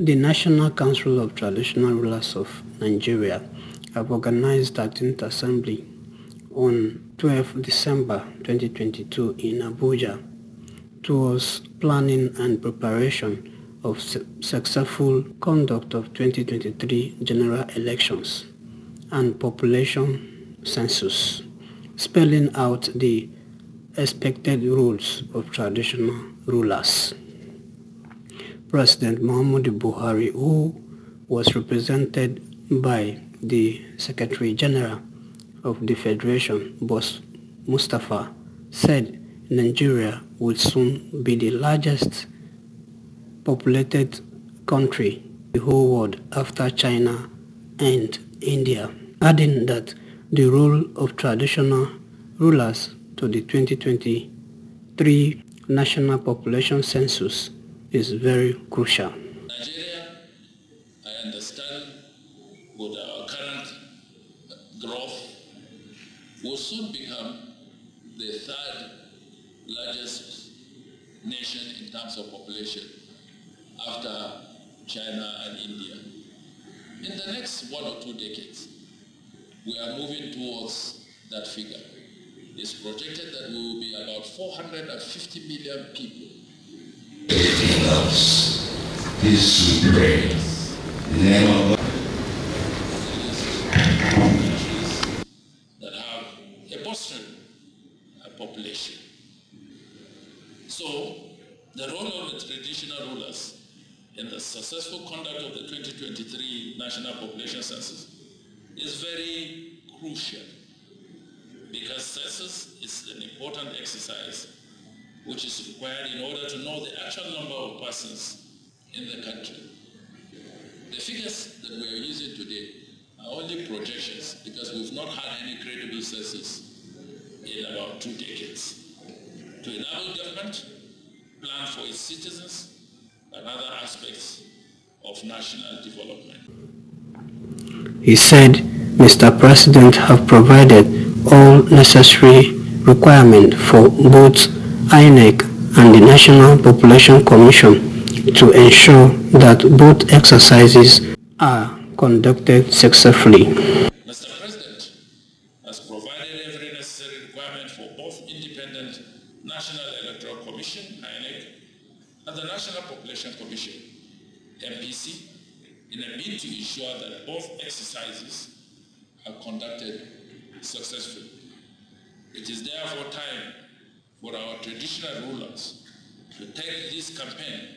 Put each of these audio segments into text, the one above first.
The National Council of Traditional Rulers of Nigeria have organized 13th Assembly on 12 December 2022 in Abuja towards planning and preparation of successful conduct of 2023 general elections and population census, spelling out the expected roles of traditional rulers. President Muhammadu Buhari, who was represented by the Secretary General of the Federation, Boss Mustapha, said Nigeria would soon be the largest populated country in the whole world after China and India, adding that the role of traditional rulers to the 2023 National Population Census is very crucial. Nigeria, I understand, with our current growth, will soon become the third largest nation in terms of population after China and India. In the next 1 or 2 decades, we are moving towards that figure. It's projected that we will be about 450 million people. Anything else is to pray. In the name of God. That have a bustling population. So, the role of the traditional rulers in the successful conduct of the 2023 National Population Census is very crucial, because census is an important exercise which is required in order to know the actual number of persons in the country. The figures that we are using today are only projections, because we've not had any credible census in about 2 decades. To enable government plan for its citizens and other aspects of national development. He said Mr. President have provided all necessary requirements for both INEC and the National Population Commission to ensure that both exercises are conducted successfully. Mr. President has provided every necessary requirement for both independent National Electoral Commission, INEC, and the National Population Commission, MPC, in a bid to ensure that both exercises are conducted successfully. It is therefore time for our traditional rulers to take this campaign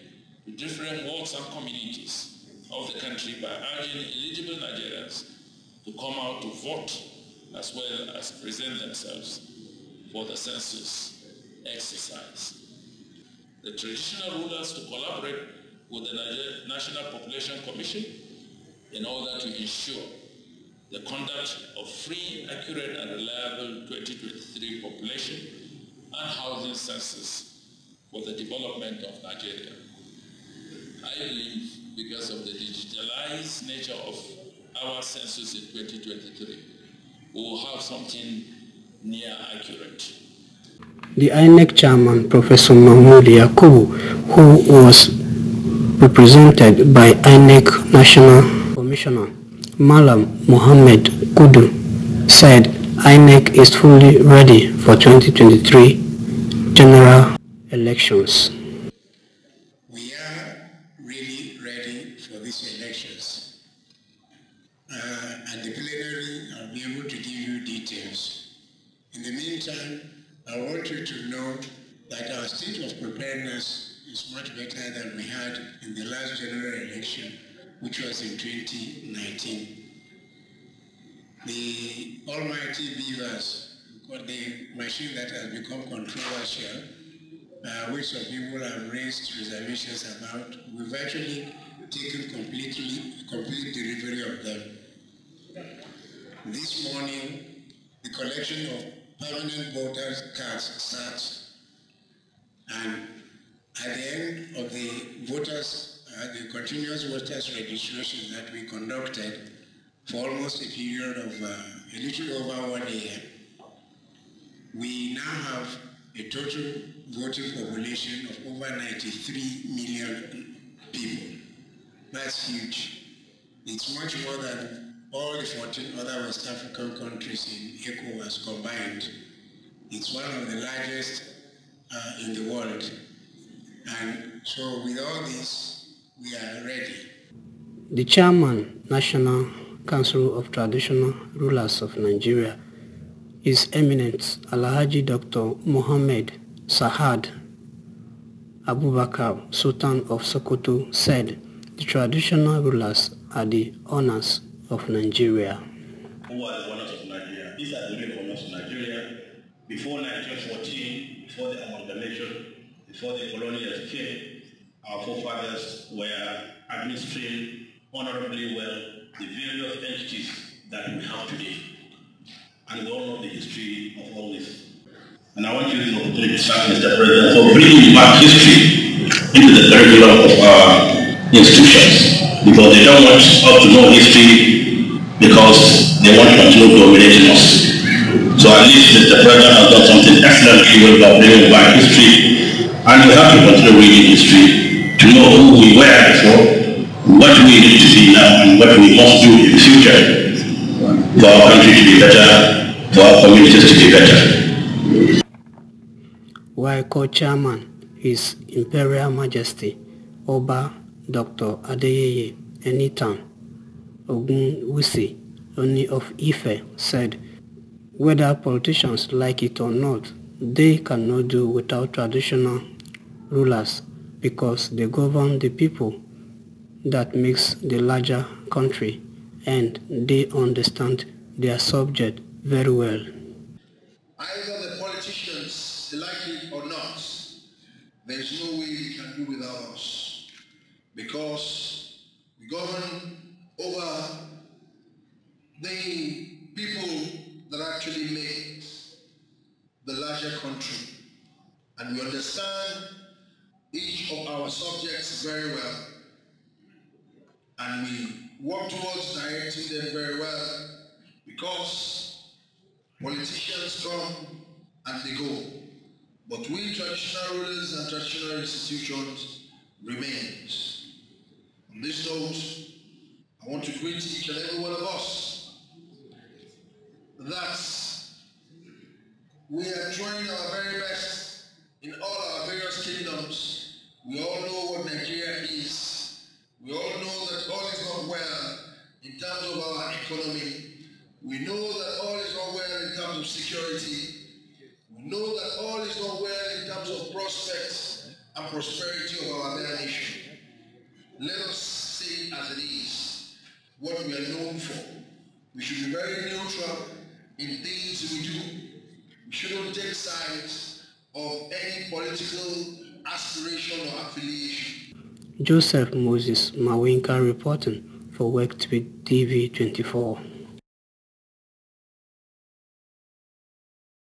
to different walks and communities of the country by urging eligible Nigerians to come out to vote, as well as present themselves for the census exercise. The traditional rulers to collaborate with the National Population Commission in order to ensure the conduct of free, accurate, and reliable 2023 population and housing census for the development of Nigeria. I believe, because of the digitalized nature of our census in 2023, we will have something near accurate. The INEC chairman, Professor Mahmoud Yakubu, who was represented by INEC National Commissioner Malam Mohammed Kudu, said INEC is fully ready for 2023 general elections. We are really ready for these elections. And the plenary, I'll be able to give you details. In the meantime, I want you to know that our state of preparedness is much better than we had in the last general election, which was in 2019. The almighty beavers, the machine that has become controversial, which some people have raised reservations about, we've actually taken complete delivery of them. This morning, the collection of permanent voters' cards starts, and at the end of the the continuous voters registration that we conducted for almost a period of a little over 1 year, we now have a total voting population of over 93 million people. That's huge. It's much more than all the 14 other West African countries in ECOWAS combined. It's one of the largest in the world. And so with all this, we are ready. The chairman, National Council of Traditional Rulers of Nigeria, His Eminence Alhaji Dr. Mohammed Sa'ad Abubakar, Sultan of Sokoto, said the traditional rulers are the honors of Nigeria. Who are the honors of Nigeria? These are the real honors of Nigeria. Before 1914, before the amalgamation, before the colonial escape, our forefathers were administering honorably well the various entities that we have today. And we all know the history of all this. And I want to use the opportunity to thank Mr. President for bringing back history into the curriculum of our institutions, because they don't want us to know history because they want to continue dominating us. So at least Mr. President has done something excellently well by bringing back history, and we have to continue reading history to know who we were before, what we need to be now, and what we must do in the future for our country to be better, for our communities to be better. While co-chairman, His Imperial Majesty Oba Dr. Adeyeye Enitan Ogunwusi, Oni of Ife, said, whether politicians like it or not, they cannot do without traditional rulers because they govern the people that makes the larger country, and they understand their subject very well. Either the politicians like it or not, there's no way they can do without us, because we govern over the people that actually make the larger country, and we understand each of our subjects very well, and we work towards directing them very well, because politicians come and they go, but we traditional rulers and traditional institutions remains. On this note, I want to greet each and every one of us that we are trying our very best in all our various kingdoms. We all know what Nigeria is. We all know that all is not well in terms of our economy. We know that all is not well in terms of security. We know that all is not well in terms of prospects and prosperity of our dear nation. Let us say as it is, what we are known for. We should be very neutral in things we do. We shouldn't take sides of any political aspiration or affiliation. Joseph Moses Mawinka reporting for WECTV TV 24.